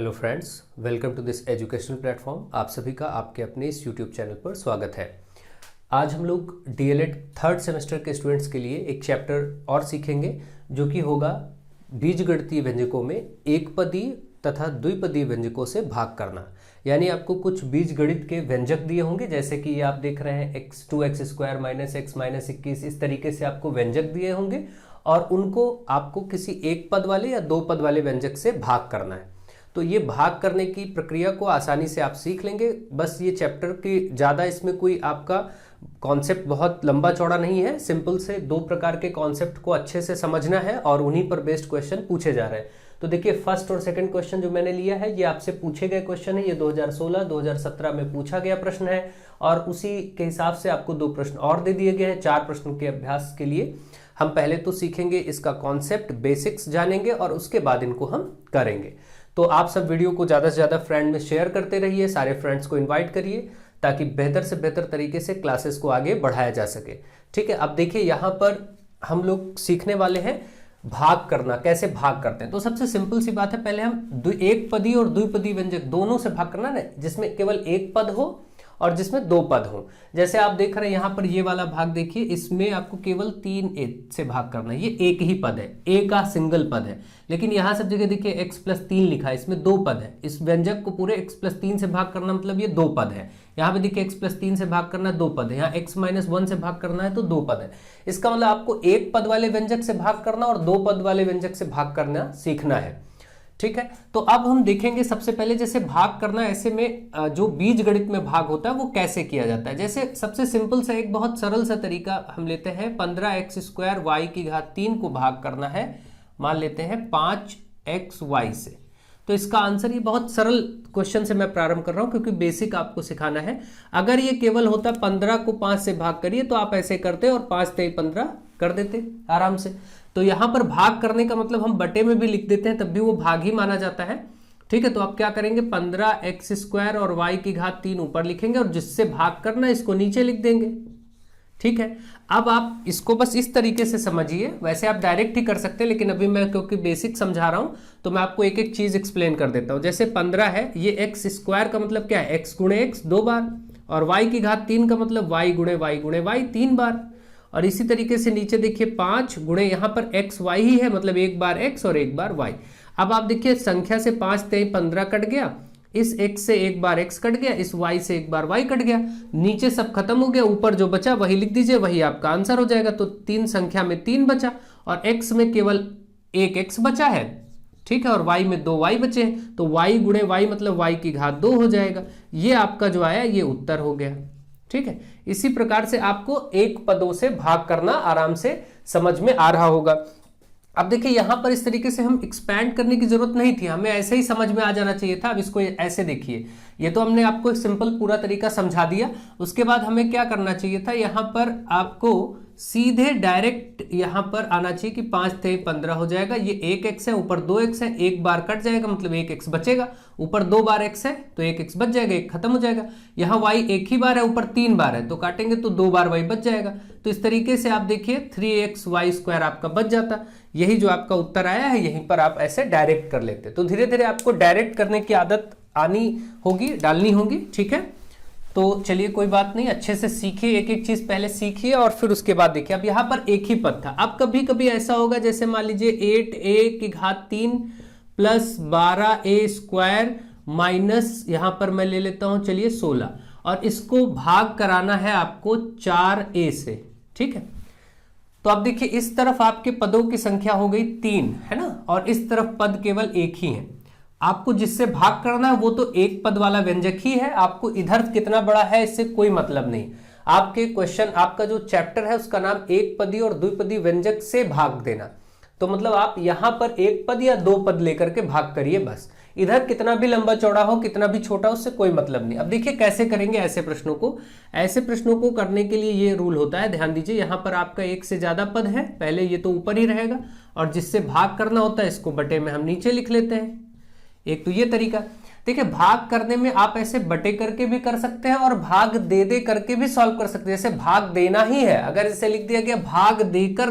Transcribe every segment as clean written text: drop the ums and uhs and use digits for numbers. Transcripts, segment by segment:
Hello friends, welcome to this educational platform. आप सभी का आपके अपने इस यूट्यूब चैनल पर स्वागत है। आज हम लोग डीएलएड थर्ड सेमेस्टर के स्टूडेंट्स के लिए एक चैप्टर और सीखेंगे जो कि होगा बीजगणितीय व्यंजकों में एकपदीय तथा द्विपदीय व्यंजकों से भाग करना। यानी आपको कुछ बीजगणित के व्यंजक दिए होंगे, जैसे कि ये आप देख रहे हैं x2x² - x - 21, इस तरीके से आपको व्यंजक दिए होंगे और उनको आपको किसी एक पद वाले या दो पद वाले व्यंजक से भाग करना है। तो ये भाग करने की प्रक्रिया को आसानी से आप सीख लेंगे। बस ये चैप्टर की ज़्यादा इसमें कोई आपका कॉन्सेप्ट बहुत लंबा चौड़ा नहीं है। सिंपल से दो प्रकार के कॉन्सेप्ट को अच्छे से समझना है और उन्हीं पर बेस्ड क्वेश्चन पूछे जा रहे हैं। तो देखिए, फर्स्ट और सेकंड क्वेश्चन जो मैंने लिया है ये आपसे पूछे गए क्वेश्चन है। ये 2016-2017 में पूछा गया प्रश्न है और उसी के हिसाब से आपको दो प्रश्न और दे दिए गए हैं। 4 प्रश्नों के अभ्यास के लिए हम पहले तो सीखेंगे इसका कॉन्सेप्ट, बेसिक्स जानेंगे और उसके बाद इनको हम करेंगे। तो आप सब वीडियो को ज़्यादा से ज़्यादा फ्रेंड में शेयर करते रहिए, सारे फ्रेंड्स को इनवाइट करिए ताकि बेहतर से बेहतर तरीके से क्लासेस को आगे बढ़ाया जा सके। ठीक है, अब देखिए यहाँ पर हम लोग सीखने वाले हैं भाग करना, कैसे भाग करते हैं। तो सबसे सिंपल सी बात है, पहले हम एक पदी और द्विपदी व्यंजक दोनों से भाग करना है, जिसमें केवल एक पद हो और जिसमें दो पद हो। जैसे आप देख रहे हैं यहाँ पर ये वाला भाग देखिए, इसमें आपको केवल 3 से भाग करना है। ये एक ही पद है, ए का सिंगल पद है, लेकिन यहाँ सब जगह देखिए x+3 लिखा है, इसमें दो पद है। इस व्यंजक को पूरे x+3 से भाग करना मतलब ये दो पद है। यहाँ पे देखिए x+3 से भाग करना है, दो पद है। यहाँ x-1 से भाग करना है तो दो पद है। इसका मतलब आपको एक पद वाले व्यंजक से भाग करना और दो पद वाले व्यंजक से भाग करना सीखना है। ठीक है, तो अब हम देखेंगे सबसे पहले जैसे भाग करना, ऐसे में जो बीज गणित में भाग होता है वो कैसे किया जाता है। जैसे सबसे सिंपल सा एक बहुत सरल सा तरीका हम लेते हैं, 15x² y⁻³ को भाग करना है, मान लेते हैं 5xy से। तो इसका आंसर, ये बहुत सरल क्वेश्चन से मैं प्रारंभ कर रहा हूं क्योंकि बेसिक आपको सिखाना है। अगर ये केवल होता 15 को 5 से भाग करिए तो आप ऐसे करते और 5×3 = 15 कर देते आराम से। तो यहां पर भाग करने का मतलब हम बटे में भी लिख देते हैं, तब भी वो भाग ही माना जाता है। ठीक है, तो आप क्या करेंगे, 15x² और y⁻³ ऊपर लिखेंगे और जिससे भाग करना इसको नीचे लिख देंगे। ठीक है, अब आप इसको बस इस तरीके से समझिए। वैसे आप डायरेक्ट ही कर सकते हैं, लेकिन अभी मैं क्योंकि बेसिक समझा रहा हूं तो मैं आपको एक एक चीज एक्सप्लेन कर देता हूं। जैसे 15 है, ये x² का मतलब क्या है, x × x 2 बार, और y⁻³ का मतलब y × y × y 3 बार। और इसी तरीके से नीचे देखिए 5 गुणे, यहाँ पर x y ही है, मतलब एक बार x और एक बार y। अब आप देखिए संख्या से 5×3 = 15 कट गया, इस x से एक बार x कट गया, इस y से एक बार y कट गया, नीचे सब खत्म हो गया, ऊपर जो बचा वही लिख दीजिए, वही आपका आंसर हो जाएगा। तो 3 संख्या में 3 बचा और x में केवल एक x बचा है। ठीक है, और y में 2 y बचे हैं, तो y × y मतलब y⁻2 हो जाएगा। ये आपका जो आया ये उत्तर हो गया। ठीक है, इसी प्रकार से आपको एक पदों से भाग करना आराम से समझ में आ रहा होगा। अब देखिए यहां पर इस तरीके से हम एक्सपैंड करने की जरूरत नहीं थी, हमें ऐसे ही समझ में आ जाना चाहिए था। अब इसको ऐसे देखिए, ये तो हमने आपको एक सिंपल पूरा तरीका समझा दिया। उसके बाद हमें क्या करना चाहिए था, यहां पर आपको सीधे डायरेक्ट यहां पर आना चाहिए कि 5×3 = 15 हो जाएगा। ये एक x है, ऊपर 2x है, एक बार कट जाएगा मतलब एक x बचेगा, ऊपर 2 बार x है तो एक x बच जाएगा, एक खत्म हो जाएगा। यहाँ y एक ही बार है, ऊपर 3 बार है, तो काटेंगे तो 2 बार y बच जाएगा। तो इस तरीके से आप देखिए 3xy² आपका बच जाता। यही जो आपका उत्तर आया है, यहीं पर आप ऐसे डायरेक्ट कर लेते। तो धीरे धीरे आपको डायरेक्ट करने की आदत आनी होगी, डालनी होगी। ठीक है, तो चलिए कोई बात नहीं, अच्छे से सीखिए, एक एक चीज पहले सीखिए और फिर उसके बाद देखिए। अब यहाँ पर एक ही पद था। अब कभी कभी ऐसा होगा, जैसे मान लीजिए 8a⁻³ + 12a² माइनस, यहाँ पर मैं ले लेता हूँ चलिए 16, और इसको भाग कराना है आपको 4a से। ठीक है, तो अब देखिए इस तरफ आपके पदों की संख्या हो गई 3, है ना, और इस तरफ पद केवल एक ही है। आपको जिससे भाग करना है वो तो एक पद वाला व्यंजक ही है। आपको इधर कितना बड़ा है इससे कोई मतलब नहीं। आपके क्वेश्चन, आपका जो चैप्टर है उसका नाम एक पदी और द्विपदी व्यंजक से भाग देना। तो मतलब आप यहां पर एक पद या दो पद लेकर के भाग करिए बस। इधर कितना भी लंबा चौड़ा हो, कितना भी छोटा, उससे कोई मतलब नहीं। अब देखिए कैसे करेंगे ऐसे प्रश्नों को। ऐसे प्रश्नों को करने के लिए ये रूल होता है, ध्यान दीजिए। यहां पर आपका एक से ज्यादा पद है, पहले ये तो ऊपर ही रहेगा, और जिससे भाग करना होता है इसको बटे में हम नीचे लिख लेते हैं। एक तो ये तरीका। देखिए भाग करने में आप ऐसे बटे करके भी कर सकते हैं और भाग दे करके भी सॉल्व कर सकते हैं। जैसे भाग देना ही है, अगर इसे लिख दिया गया भाग देकर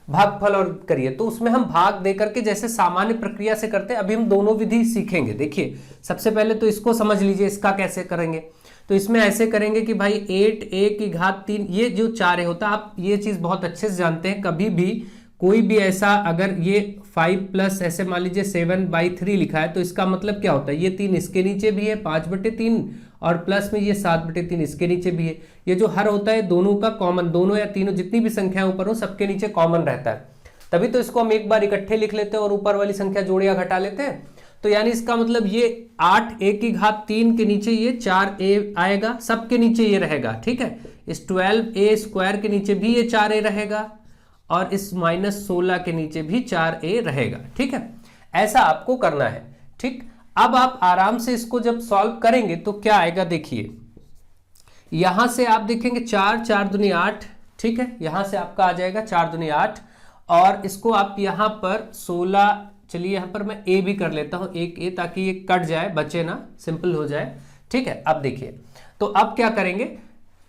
भागफल और करिए, तो उसमें हम भाग दे करके जैसे सामान्य प्रक्रिया से करते हैं, अभी हम दोनों विधि सीखेंगे। देखिए सबसे पहले तो इसको समझ लीजिए, इसका कैसे करेंगे। तो इसमें ऐसे करेंगे कि भाई 8a⁻3, ये जो 4a होता है, आप ये चीज बहुत अच्छे से जानते हैं, कभी भी कोई भी ऐसा अगर ये 5 प्लस ऐसे मान लीजिए 7/3 लिखा है, तो इसका मतलब क्या होता है, ये 3 इसके नीचे भी है 5/3 और प्लस में ये 7/3 इसके नीचे भी है। ये जो हर होता है दोनों का कॉमन, दोनों या तीनों जितनी भी संख्या ऊपर हो सबके नीचे कॉमन रहता है, तभी तो इसको हम एक बार इकट्ठे लिख लेते हैं और ऊपर वाली संख्या जोड़ या घटा लेते हैं। तो यानी इसका मतलब ये 8a⁻3 के नीचे ये 4a आएगा, सबके नीचे ये रहेगा, ठीक है। इस 12a² के नीचे भी ये 4a रहेगा और इस -16 के नीचे भी 4a रहेगा, ठीक है। ऐसा आपको करना है, ठीक। अब आप आराम से इसको जब सॉल्व करेंगे तो क्या आएगा, देखिए यहां से आप देखेंगे 4 दूनी 8, ठीक है। यहां से आपका आ जाएगा 4 दूनी 8 और इसको आप यहां पर 16, चलिए यहां पर मैं a भी कर लेता हूं, एक a, ताकि ये कट जाए, बचे ना, सिंपल हो जाए, ठीक है। अब देखिए, तो अब क्या करेंगे,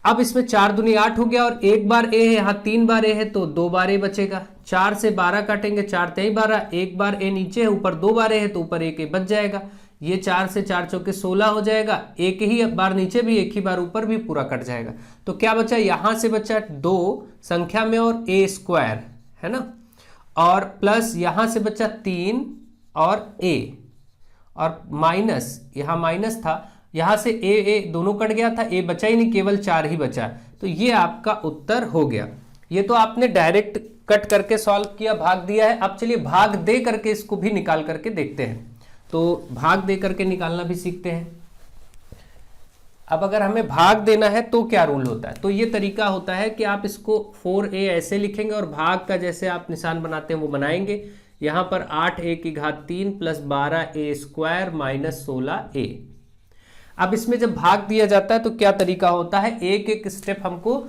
अब इसमें 4 दूनी 8 हो गया और एक बार a है, यहाँ 3 बार a है तो 2 बार a बचेगा। 4 से 12 काटेंगे, 4 3 12, एक बार a नीचे है, ऊपर 2 बार a है तो ऊपर एक a बच जाएगा। ये 4 से 4 चौके 16 हो जाएगा, एक ही बार नीचे भी एक ही बार ऊपर भी पूरा कट जाएगा। तो क्या बचा, यहां से बचा 2 संख्या में और a² है ना, और प्लस यहां से बचा 3 और a, और माइनस, यहां माइनस था, यहां से a दोनों कट गया था, a बचा ही नहीं, केवल 4 ही बचा। तो ये आपका उत्तर हो गया। ये तो आपने डायरेक्ट कट करके सॉल्व किया, भाग दिया है। अब चलिए भाग दे करके इसको भी निकाल करके देखते हैं। तो भाग दे करके निकालना भी सीखते हैं। अब अगर हमें भाग देना है तो क्या रूल होता है, तो ये तरीका होता है कि आप इसको 4a ऐसे लिखेंगे और भाग का जैसे आप निशान बनाते हैं वो बनाएंगे। यहां पर 8a⁻3 plus 12a² minus 16a। अब इसमें जब भाग दिया जाता है तो क्या तरीका होता है, एक एक स्टेप हमको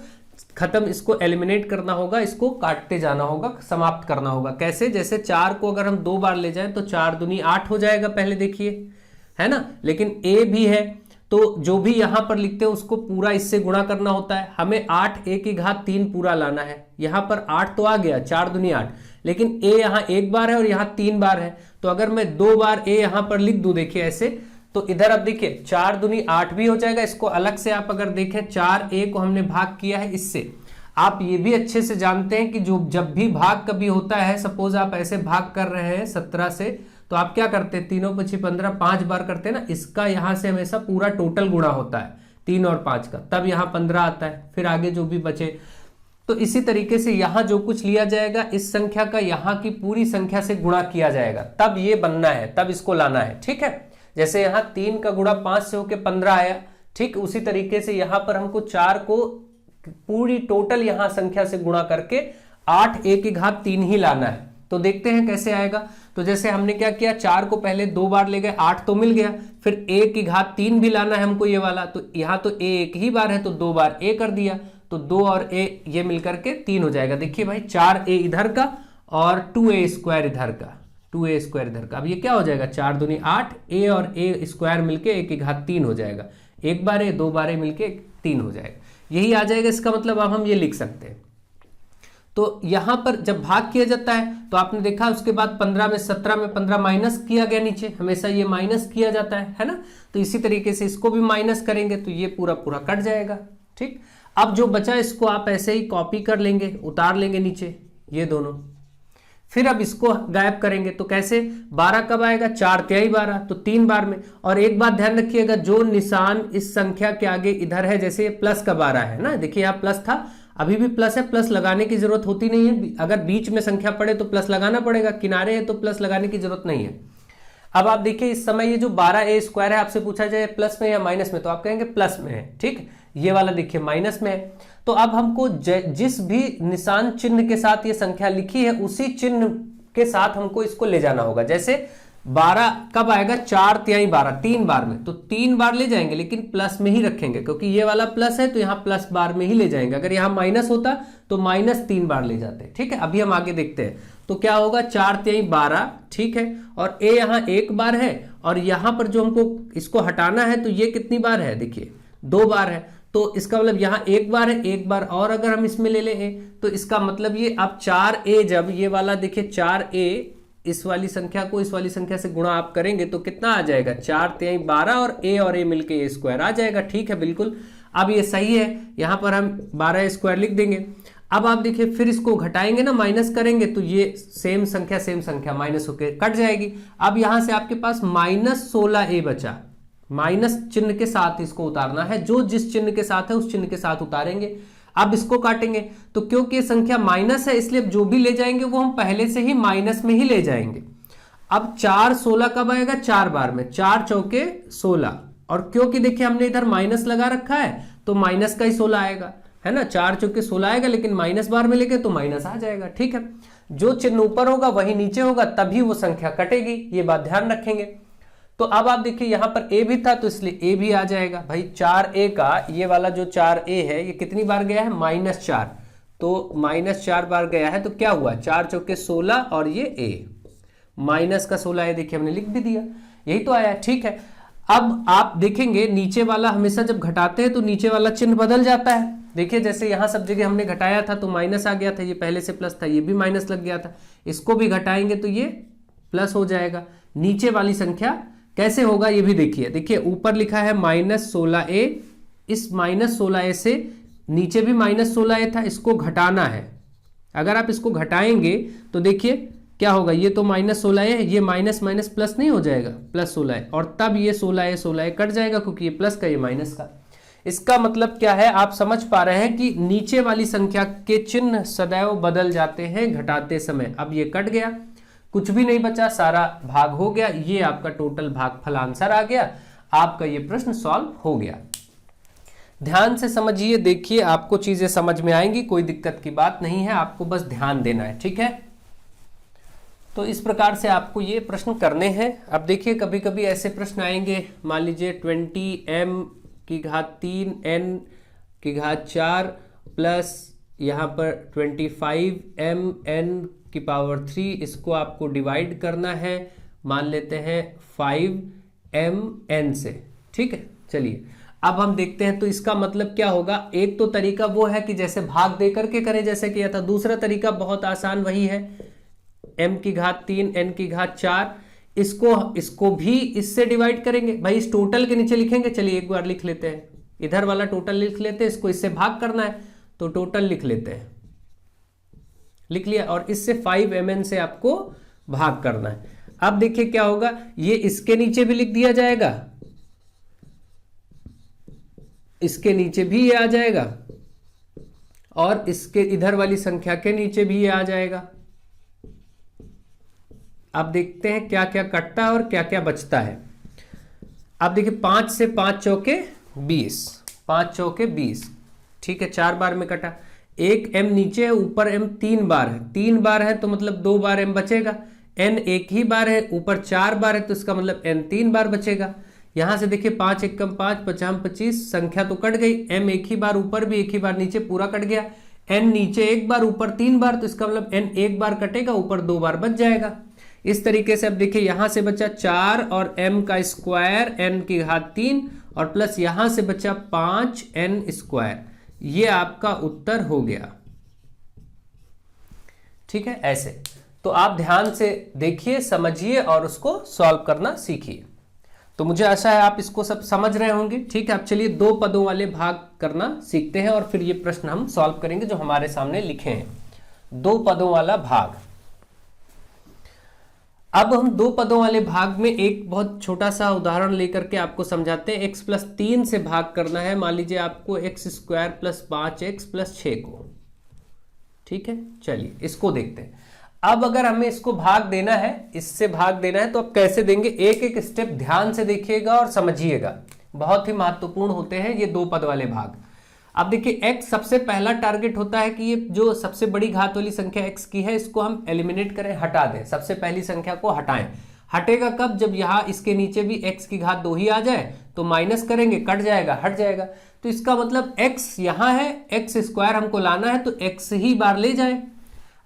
खत्म, इसको एलिमिनेट करना होगा, इसको काटते जाना होगा, समाप्त करना होगा। कैसे, जैसे 4 को अगर हम 2 बार ले जाएं तो 4 दूनी 8 हो जाएगा, पहले देखिए, है ना। लेकिन a भी है तो जो भी यहां पर लिखते हैं उसको पूरा इससे गुणा करना होता है। हमें 8a⁻3 पूरा लाना है। यहां पर 8 तो आ गया, 4 दूनी 8, लेकिन a यहां एक बार है और यहां 3 बार है। तो अगर मैं 2 बार a यहां पर लिख दूं, देखिए ऐसे, तो इधर अब देखिए 4 दूनी 8 भी हो जाएगा। इसको अलग से आप अगर देखें, 4a को हमने भाग किया है इससे। आप ये भी अच्छे से जानते हैं कि जो जब भी भाग कभी होता है, सपोज आप ऐसे भाग कर रहे हैं 17 से, तो आप क्या करते हैं, 3 × 5 = 15, 5 बार करते हैं ना, इसका यहां से हमेशा पूरा टोटल गुणा होता है 3 और 5 का, तब यहां 15 आता है, फिर आगे जो भी बचे। तो इसी तरीके से यहां जो कुछ लिया जाएगा, इस संख्या का यहां की पूरी संख्या से गुणा किया जाएगा, तब ये बनना है, तब इसको लाना है, ठीक है। जैसे यहां 3 का गुणा 5 से होकर 15 आया, ठीक उसी तरीके से यहां पर हमको 4 को पूरी टोटल यहां संख्या से गुणा करके 8a⁻3 ही लाना है। तो देखते हैं कैसे आएगा। तो जैसे हमने क्या किया, 4 को पहले 2 बार ले गए, 8 तो मिल गया, फिर a⁻3 भी लाना है हमको ये वाला। तो यहाँ तो a एक ही बार है तो 2 बार a कर दिया, तो 2 और a ये मिलकर के 3 हो जाएगा। देखिए भाई 4a इधर का और 2a² इधर का, 2a² इधर का। अब ये क्या हो जाएगा, 4 दूनी 8, a और a² मिलके a⁻3 हो जाएगा। एक बार a, 2 बार a मिलके 3 हो जाएगा, यही आ जाएगा। इसका मतलब अब हम ये लिख सकते हैं। तो यहां पर जब भाग किया जाता है तो आपने देखा, उसके बाद 15 में 17 में 15 माइनस किया गया नीचे, हमेशा ये माइनस किया जाता है ना। तो इसी तरीके से इसको भी माइनस करेंगे तो ये पूरा पूरा कट जाएगा, ठीक। अब जो बचा इसको आप ऐसे ही कॉपी कर लेंगे, उतार लेंगे नीचे ये दोनों। फिर अब इसको गायब करेंगे तो कैसे, 12 कब आएगा, 4 तिहाई 12, तो 3 बार में। और एक बात ध्यान रखिएगा, जो निशान इस संख्या के आगे इधर है, जैसे ये प्लस का 12 है ना, देखिए यहाँ प्लस था, अभी भी प्लस है, प्लस लगाने की जरूरत होती नहीं है। अगर बीच में संख्या पड़े तो प्लस लगाना पड़ेगा, किनारे है तो प्लस लगाने की जरूरत नहीं है। अब आप देखिए इस समय ये जो 12a² है, आपसे पूछा जाए प्लस में या माइनस में, तो आप कहेंगे प्लस में है, ठीक। ये वाला देखिए माइनस में है। तो अब हमको जिस भी निशान चिन्ह के साथ ये संख्या लिखी है, उसी चिन्ह के साथ हमको इसको ले जाना होगा। जैसे 12 कब आएगा, 4 तिहाई 12, 3 बार में, तो 3 बार ले जाएंगे, लेकिन प्लस में ही रखेंगे, क्योंकि ये वाला प्लस है तो यहाँ प्लस बार में ही ले जाएंगे। अगर यहाँ माइनस होता तो -3 बार ले जाते, ठीक है। अभी हम आगे देखते हैं तो क्या होगा, 4 तिहाई 12, ठीक है। और a यहाँ 1 बार है, और यहाँ पर जो हमको इसको हटाना है तो ये कितनी बार है, देखिए 2 बार है। तो इसका मतलब यहाँ एक बार है, एक बार और अगर हम इसमें ले लें तो इसका मतलब ये अब 4a, जब ये वाला देखिए 4a इस वाली संख्या को इस वाली संख्या से गुणा आप करेंगे तो कितना आ जाएगा, 4 3 12 और a मिलके a स्क्वायर आ जाएगा। ठीक है, बिल्कुल। अब ये सही है, यहाँ पर हम 12 स्क्वायर लिख देंगे। अब आप देखिए फिर इसको घटाएंगे ना, माइनस करेंगे तो ये सेम संख्या माइनस होकर कट जाएगी। अब यहां से आपके पास -16a बचा, माइनस चिन्ह के साथ इसको उतारना है, जो जिस चिन्ह के साथ है उस चिन्ह के साथ उतारेंगे। अब इसको काटेंगे तो क्योंकि संख्या माइनस है इसलिए जो भी ले जाएंगे वो हम पहले से ही माइनस में ही ले जाएंगे। अब 4 16 कब आएगा, 4 बार में, 4 चौके 16, और क्योंकि देखिए हमने इधर माइनस लगा रखा है तो माइनस का ही 16 आएगा, है ना। 4 चौके 16 आएगा, लेकिन माइनस बार में लेके तो माइनस आ जाएगा। ठीक है, जो चिन्ह ऊपर होगा वही नीचे होगा, तभी वो संख्या कटेगी, ये बात ध्यान रखेंगे। तो अब आप देखिए यहाँ पर a भी था तो इसलिए a भी आ जाएगा। भाई 4a का ये वाला जो 4a है ये कितनी बार गया है, -4, तो -4 बार गया है तो क्या हुआ, 4 चौके 16 और ये a माइनस का 16 है, देखिए हमने लिख भी दिया, यही तो आया। ठीक है, अब आप देखेंगे नीचे वाला हमेशा जब घटाते हैं तो नीचे वाला चिन्ह बदल जाता है। देखिए जैसे यहाँ सब जगह हमने घटाया था तो माइनस आ गया था, ये पहले से प्लस था, ये भी माइनस लग गया था, इसको भी घटाएंगे तो ये प्लस हो जाएगा। नीचे वाली संख्या कैसे होगा ये भी देखिए, देखिए ऊपर लिखा है -16a, इस -16a से नीचे भी -16a था, इसको घटाना है। अगर आप इसको घटाएंगे तो देखिए क्या होगा, ये तो -16 है, ये माइनस माइनस प्लस नहीं हो जाएगा, +16 है, और तब ये 16 कट जाएगा क्योंकि ये प्लस का ये माइनस का। इसका मतलब क्या है, आप समझ पा रहे हैं कि नीचे वाली संख्या के चिन्ह सदैव बदल जाते हैं घटाते समय। अब ये कट गया, कुछ भी नहीं बचा, सारा भाग हो गया, ये आपका टोटल भागफल आंसर आ गया, आपका ये प्रश्न सॉल्व हो गया। ध्यान से समझिए, देखिए आपको चीजें समझ में आएंगी, कोई दिक्कत की बात नहीं है, आपको बस ध्यान देना है। ठीक है, तो इस प्रकार से आपको ये प्रश्न करने हैं। अब देखिए कभी कभी ऐसे प्रश्न आएंगे, मान लीजिए 20m⁻³ n⁻4 प्लस यहाँ पर 25mn⁻3, इसको आपको डिवाइड करना है, मान लेते हैं 5mn से। ठीक है, चलिए अब हम देखते हैं तो इसका मतलब क्या होगा। एक तो तरीका वो है कि जैसे भाग दे करके करें जैसे किया था, दूसरा तरीका बहुत आसान वही है, m⁻3 n⁻4, इसको भी इससे डिवाइड करेंगे। भाई इस टोटल के नीचे लिखेंगे, चलिए एक बार लिख लेते हैं, इधर वाला टोटल लिख लेते हैं, इसको इससे भाग करना है तो टोटल लिख लेते हैं, लिख लिया, और इससे 5mn से आपको भाग करना है। अब देखिए क्या होगा, ये इसके नीचे भी लिख दिया जाएगा, इसके नीचे भी ये आ जाएगा, और इसके इधर वाली संख्या के नीचे भी ये आ जाएगा। अब देखते हैं क्या क्या कटता है और क्या क्या बचता है। अब देखिए 5 से 5 चौके 20, 5 चौके 20, ठीक है, 4 बार में कटा। एक m नीचे है, ऊपर m 3 बार है, 3 बार है तो मतलब 2 बार m बचेगा। n एक ही बार है, ऊपर 4 बार है तो इसका मतलब n 3 बार बचेगा। यहां से देखिए 5 एकम 5, 5 25, संख्या तो कट गई, m एक ही बार ऊपर भी एक ही बार नीचे, पूरा कट गया। n नीचे एक बार ऊपर 3 बार तो इसका मतलब n एक बार कटेगा, ऊपर 2 बार बच जाएगा। इस तरीके से अब देखिए यहां से बचा 4 और m का स्क्वायर n⁻3 और प्लस यहां से बचा 5n², ये आपका उत्तर हो गया। ठीक है, ऐसे तो आप ध्यान से देखिए, समझिए और उसको सॉल्व करना सीखिए। तो मुझे आशा है आप इसको सब समझ रहे होंगे। ठीक है, अब चलिए 2 पदों वाले भाग करना सीखते हैं और फिर ये प्रश्न हम सॉल्व करेंगे जो हमारे सामने लिखे हैं। 2 पदों वाला भाग। अब हम 2 पदों वाले भाग में एक बहुत छोटा सा उदाहरण लेकर के आपको समझाते हैं। x+3 से भाग करना है, मान लीजिए आपको x² + 5x + 6 को। ठीक है, चलिए इसको देखते हैं। अब अगर हमें इसको भाग देना है, इससे भाग देना है तो अब कैसे देंगे, एक एक स्टेप ध्यान से देखिएगा और समझिएगा, बहुत ही महत्वपूर्ण होते हैं ये 2 पद वाले भाग। अब देखिए x सबसे पहला टारगेट होता है कि ये जो सबसे बड़ी घात वाली संख्या x की है इसको हम एलिमिनेट करें, हटा दें, सबसे पहली संख्या को हटाएं। हटेगा कब, जब यहाँ इसके नीचे भी x की घात 2 ही आ जाए तो माइनस करेंगे, कट जाएगा, हट जाएगा। तो इसका मतलब x यहाँ है, x² हमको लाना है तो x ही बार ले जाए।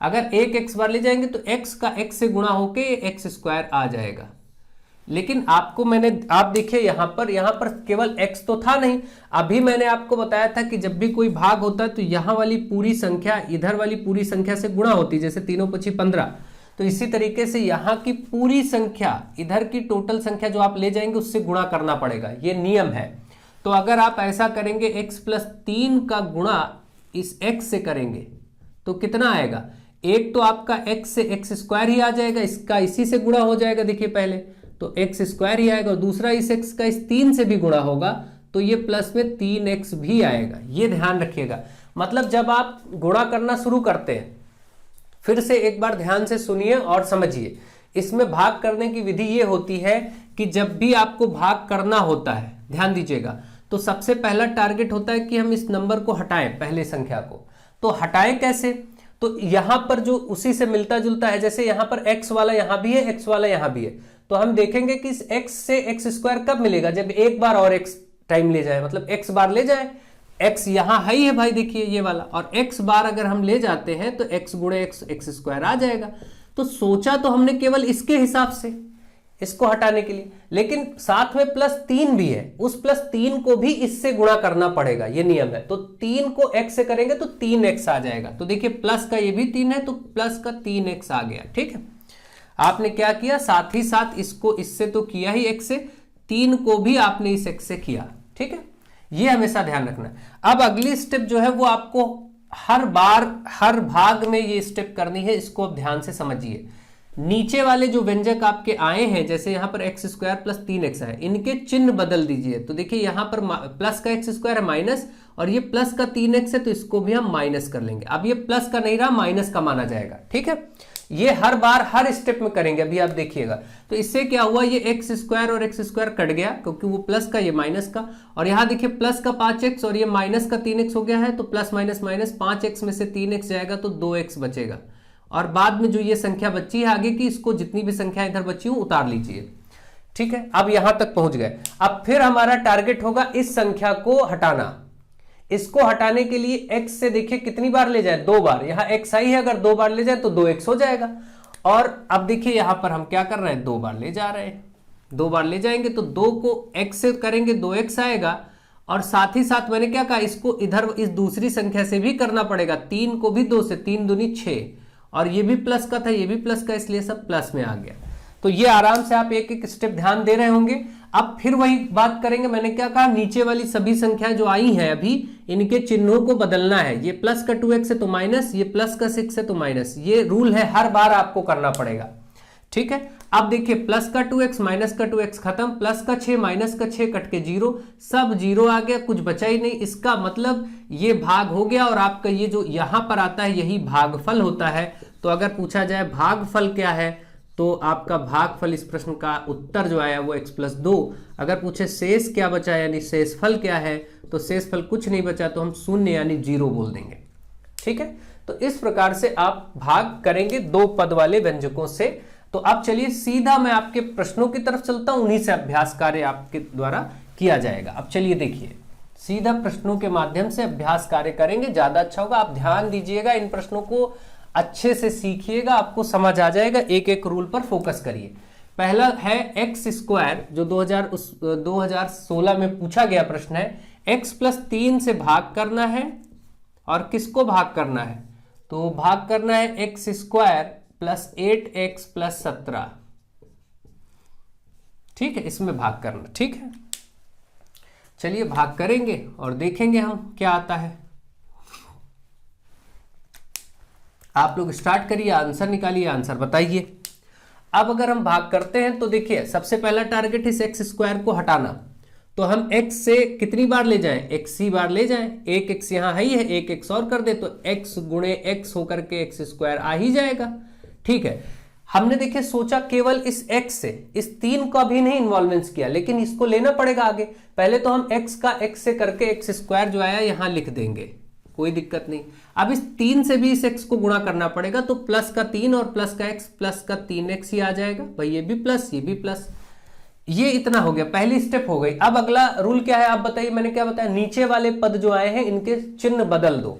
अगर एक x बार ले जाएंगे तो x का x से गुणा होके x² आ जाएगा। लेकिन आपको आप देखिए यहाँ पर केवल x तो था नहीं। अभी मैंने आपको बताया था कि जब भी कोई भाग होता है तो यहाँ वाली पूरी संख्या इधर वाली पूरी संख्या से गुणा होती है, जैसे 3 × 5 = 15। तो इसी तरीके से यहाँ की पूरी संख्या इधर की टोटल संख्या जो आप ले जाएंगे उससे गुणा करना पड़ेगा, ये नियम है। तो अगर आप ऐसा करेंगे x + 3 का गुणा इस x से करेंगे तो कितना आएगा, एक तो आपका x से x² ही आ जाएगा, इसका इसी से गुणा हो जाएगा, देखिए पहले तो x² ही आएगा, और दूसरा इस x का इस 3 से भी गुणा होगा तो ये प्लस में 3x भी आएगा। ये ध्यान रखिएगा। मतलब जब आप गुणा करना शुरू करते हैं, फिर से एक बार ध्यान से सुनिए और समझिए, इसमें भाग करने की विधि ये होती है कि जब भी आपको भाग करना होता है, ध्यान दीजिएगा, तो सबसे पहला टारगेट होता है कि हम इस नंबर को हटाएं, पहले संख्या को। तो हटाएं कैसे, तो यहां पर जो उसी से मिलता जुलता है, जैसे यहां पर x वाला यहां भी है, x वाला यहां भी है, तो हम देखेंगे कि इस x से x² कब मिलेगा, जब एक बार और x टाइम ले जाए, मतलब x बार ले जाए। x यहां है ही है भाई, देखिए ये वाला, और x बार अगर हम ले जाते हैं तो x × x x² आ जाएगा। तो सोचा तो हमने केवल इसके हिसाब से इसको हटाने के लिए, लेकिन साथ में +3 भी है, उस +3 को भी इससे गुणा करना पड़ेगा, ये नियम है। तो 3 को x से करेंगे तो 3x आ जाएगा। तो देखिए प्लस का ये भी 3 है तो प्लस का 3x आ गया। ठीक है, आपने क्या किया, साथ ही साथ इसको इससे तो किया ही x से, 3 को भी आपने इस x से किया। ठीक है, ये हमेशा ध्यान रखना है। अब अगली स्टेप जो है वो आपको हर बार हर भाग में ये स्टेप करनी है, इसको अब ध्यान से समझिए। नीचे वाले जो व्यंजक आपके आए हैं, जैसे यहां पर x² + 3x है, इनके चिन्ह बदल दीजिए। तो देखिए यहां पर प्लस का x² है माइनस, और ये प्लस का 3x है तो इसको भी हम माइनस कर लेंगे। अब ये प्लस का नहीं रहा, माइनस का माना जाएगा। ठीक है, ये हर बार हर स्टेप में करेंगे, अभी आप देखिएगा। तो इससे क्या हुआ, ये x² और x² कट गया क्योंकि वो प्लस का ये माइनस का, और यहां देखिए प्लस का 5x और ये माइनस का 3x हो गया है, तो प्लस माइनस माइनस 5x में से 3x जाएगा तो 2x बचेगा। और बाद में जो ये संख्या बची है आगे की, इसको जितनी भी संख्या इधर बची हो उतार लीजिए। ठीक है, अब यहां तक पहुंच गए। अब फिर हमारा टारगेट होगा इस संख्या को हटाना। इसको हटाने के लिए x से देखिए कितनी बार ले जाए, 2 बार। यहां x आई है, अगर 2 बार ले जाए तो 2x हो जाएगा। और अब देखिए यहां पर हम क्या कर रहे हैं, 2 बार ले जा रहे हैं। 2 बार ले जाएंगे तो 2 को x से करेंगे 2x आएगा, और साथ ही साथ मैंने क्या कहा, इसको इधर इस दूसरी संख्या से भी करना पड़ेगा। 3 को भी 2 से, 3 दूनी 6, और ये भी प्लस का था, ये भी प्लस का, इसलिए सब प्लस में आ गया। तो ये आराम से आप एक एक स्टेप ध्यान दे रहे होंगे। अब फिर वही बात करेंगे, मैंने क्या कहा, नीचे वाली सभी संख्याएं जो आई हैं अभी, इनके चिन्हों को बदलना है। ये प्लस का 2x है तो माइनस, ये प्लस का 6 है तो माइनस। ये रूल है, हर बार आपको करना पड़ेगा। ठीक है, अब देखिए प्लस का 2x माइनस का 2x खत्म, प्लस का 6 माइनस का 6 कट के 0, सब 0 आ गया, कुछ बचा ही नहीं। इसका मतलब ये भाग हो गया, और आपका ये जो यहां पर आता है यही भागफल होता है। तो अगर पूछा जाए भागफल क्या है, तो आपका भागफल, इस प्रश्न का उत्तर जो आया वो x + 2। अगर पूछे शेष क्या बचा यानी शेषफल क्या है, तो शेषफल कुछ नहीं बचा, तो हम 0 यानी 0 बोल देंगे। ठीक है, तो इस प्रकार से आप भाग करेंगे 2 पद वाले व्यंजकों से। तो अब चलिए सीधा मैं आपके प्रश्नों की तरफ चलता हूं, उन्हीं से अभ्यास कार्य आपके द्वारा किया जाएगा। अब चलिए देखिए, सीधा प्रश्नों के माध्यम से अभ्यास कार्य करेंगे, ज्यादा अच्छा होगा। आप ध्यान दीजिएगा, इन प्रश्नों को अच्छे से सीखिएगा, आपको समझ आ जाएगा। एक एक रूल पर फोकस करिए। पहला है x², जो 2016 में पूछा गया प्रश्न है। x + 3 से भाग करना है, और किसको भाग करना है, तो भाग करना है x² + 8x + 17। ठीक है, इसमें भाग करना। ठीक है, चलिए भाग करेंगे और देखेंगे हम क्या आता है। आप लोग स्टार्ट करिए, आंसर निकालिए, आंसर बताइए। अब अगर हम भाग करते हैं तो देखिए सबसे पहला टारगेट है इस x² को हटाना। तो हम x से कितनी बार ले जाएं, x ही बार ले जाएं। एक x यहां है ही है, एक x और कर दे तो x × x होकर के x² आ ही जाएगा। ठीक है, हमने देखिए सोचा केवल इस x से, इस 3 का भी नहीं इन्वॉल्वेंस किया, लेकिन इसको लेना पड़ेगा आगे। पहले तो हम x का x से करके x² जो आया यहां लिख देंगे, कोई दिक्कत नहीं। अब इस 3 से भी इस x को गुणा करना पड़ेगा, तो प्लस का 3 और प्लस का x, प्लस का 3x ही आ जाएगा भाई। ये भी प्लस, ये भी प्लस, ये इतना हो गया, पहली स्टेप हो गई। अब अगला रूल क्या है आप बताइए, मैंने क्या बताया, नीचे वाले पद जो आए हैं इनके चिन्ह बदल दो।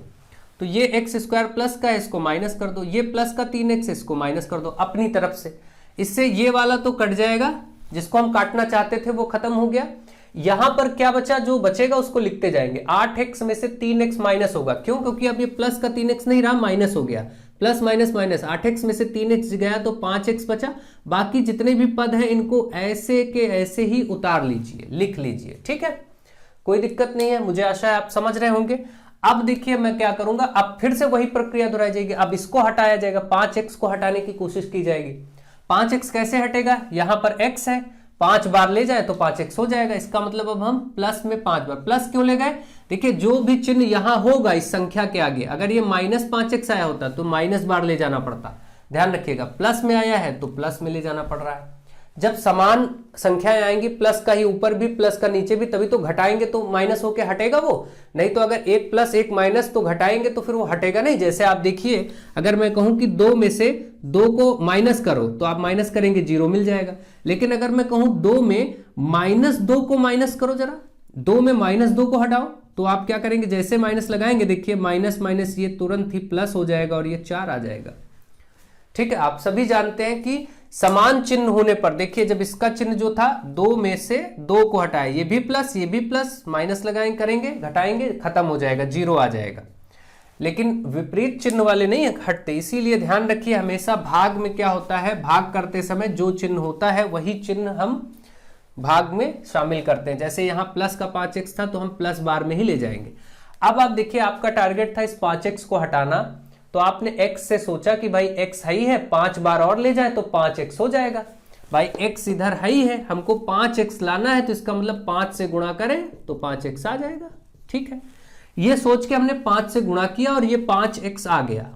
तो ये x² प्लस का है, इसको माइनस कर दो, ये प्लस का 3x इसको माइनस कर दो अपनी तरफ से। इससे ये वाला तो कट जाएगा, जिसको हम काटना चाहते थे वो खत्म हो गया। यहां पर क्या बचा, जो बचेगा उसको लिखते जाएंगे। 8x में से 3x माइनस होगा, क्यों? क्योंकि अब ये प्लस का 3x नहीं रहा, माइनस हो गया। प्लस माइनस माइनस, 8x में से 3x गया तो 5x बचा। बाकी जितने भी पद हैं इनको ऐसे के ऐसे ही उतार लीजिए, लिख लीजिए, ठीक है, कोई दिक्कत नहीं है। मुझे आशा है आप समझ रहे होंगे। अब देखिए मैं क्या करूंगा, अब फिर से वही प्रक्रिया दोहराई जाएगी। अब इसको हटाया जाएगा, 5x को हटाने की कोशिश की जाएगी। 5x कैसे हटेगा, यहां पर x है, 5 बार ले जाए तो 5x हो जाएगा। इसका मतलब अब हम प्लस में 5 बार, प्लस क्यों ले गए, देखिए जो भी चिन्ह यहां होगा इस संख्या के आगे, अगर ये -5x आया होता तो माइनस बार ले जाना पड़ता। ध्यान रखिएगा, प्लस में आया है तो प्लस में ले जाना पड़ रहा है। जब समान संख्याएं आएंगी, प्लस का ही ऊपर भी प्लस का नीचे भी, तभी तो घटाएंगे तो माइनस होके हटेगा वो, नहीं तो अगर 1 प्लस 1 माइनस तो घटाएंगे तो फिर वो हटेगा नहीं। जैसे आप देखिए, अगर मैं कहूं कि 2 में से 2 को माइनस करो तो आप माइनस करेंगे 0 मिल जाएगा। लेकिन अगर मैं कहूं 2 में -2 को माइनस करो, जरा 2 में -2 को हटाओ, तो आप क्या करेंगे, जैसे माइनस लगाएंगे देखिए माइनस माइनस ये तुरंत ही प्लस हो जाएगा और ये 4 आ जाएगा। ठीक है, आप सभी जानते हैं कि समान चिन्ह होने पर, देखिए जब इसका चिन्ह जो था 2 में से 2 को हटाए, ये भी प्लस माइनस लगाएंगे, करेंगे, घटाएंगे, खत्म हो जाएगा, 0 आ जाएगा। लेकिन विपरीत चिन्ह वाले नहीं हटते, इसीलिए ध्यान रखिए हमेशा भाग में क्या होता है, भाग करते समय जो चिन्ह होता है वही चिन्ह हम भाग में शामिल करते हैं। जैसे यहां प्लस का 5x था तो हम प्लस बार में ही ले जाएंगे। अब आप देखिए, आपका टारगेट था इस 5x को हटाना, तो आपने x से सोचा कि भाई x है ही है, 5 बार और ले जाए तो 5x हो जाएगा। भाई x इधर है ही है, हमको 5x लाना है, तो इसका मतलब 5 से गुणा करें तो 5x आ जाएगा। ठीक है, ये सोच के हमने 5 से गुणा किया और ये 5x आ गया।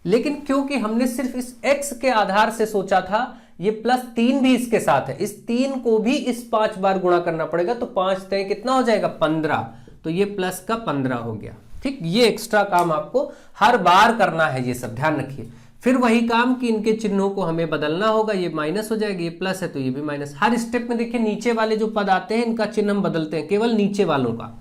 लेकिन क्योंकि हमने सिर्फ इस x के आधार से सोचा था, ये +3 भी इसके साथ है, इस 3 को भी इस 5 बार गुणा करना पड़ेगा, तो 5 तय कितना हो जाएगा, 15, तो ये प्लस का 15 हो गया। ठीक, ये एक्स्ट्रा काम आपको हर बार करना है, ये सब ध्यान रखिए। फिर वही काम कि इनके चिन्हों को हमें बदलना होगा, ये माइनस हो जाएगा, ये प्लस है तो ये भी माइनस। हर स्टेप में देखिए नीचे वाले जो पद आते हैं इनका चिन्ह हम बदलते हैं, केवल नीचे वालों का।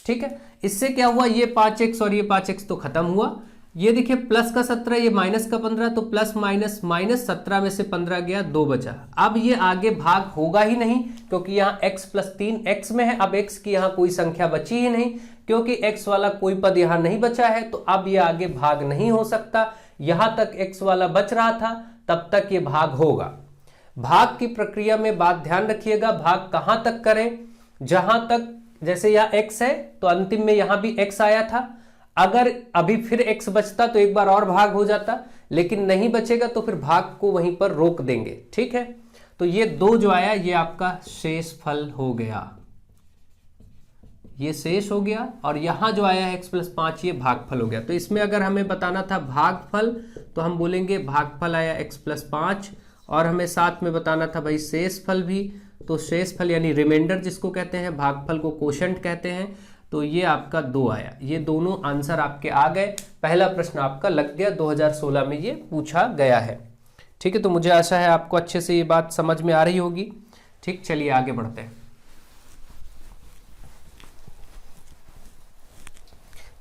ठीक है, इससे क्या हुआ, ये 5x और ये 5x तो खत्म हुआ। ये देखिए प्लस का 17, ये माइनस का 15, तो प्लस माइनस माइनस, 17 में से 15 गया, 2 बचा। अब ये आगे भाग होगा ही नहीं, क्योंकि यहाँ x + 3 x में है। अब x की यहाँ कोई संख्या बची ही नहीं, क्योंकि x वाला कोई पद यहाँ नहीं बचा है, तो अब ये आगे भाग नहीं हो सकता। यहां तक x वाला बच रहा था, तब तक ये भाग होगा। भाग की प्रक्रिया में बात ध्यान रखिएगा, भाग कहां तक करें, जहां तक, जैसे यह x है तो अंतिम में यहां भी x आया था, अगर अभी फिर x बचता तो एक बार और भाग हो जाता, लेकिन नहीं बचेगा तो फिर भाग को वहीं पर रोक देंगे। ठीक है, तो ये 2 जो आया ये आपका शेष फल हो गया, ये शेष हो गया, और यहां जो आया है x + 5 ये भागफल हो गया। तो इसमें अगर हमें बताना था भागफल तो हम बोलेंगे भागफल आया x + 5, और हमें साथ में बताना था भाई शेषफल भी, तो शेषफल यानी रिमाइंडर जिसको कहते हैं, भागफल को कोशेंट कहते हैं, तो ये आपका 2 आया। ये दोनों आंसर आपके आ गए, पहला प्रश्न आपका लग गया, 2016 में ये पूछा गया है। ठीक है, तो मुझे आशा है आपको अच्छे से ये बात समझ में आ रही होगी। ठीक, चलिए आगे बढ़ते हैं।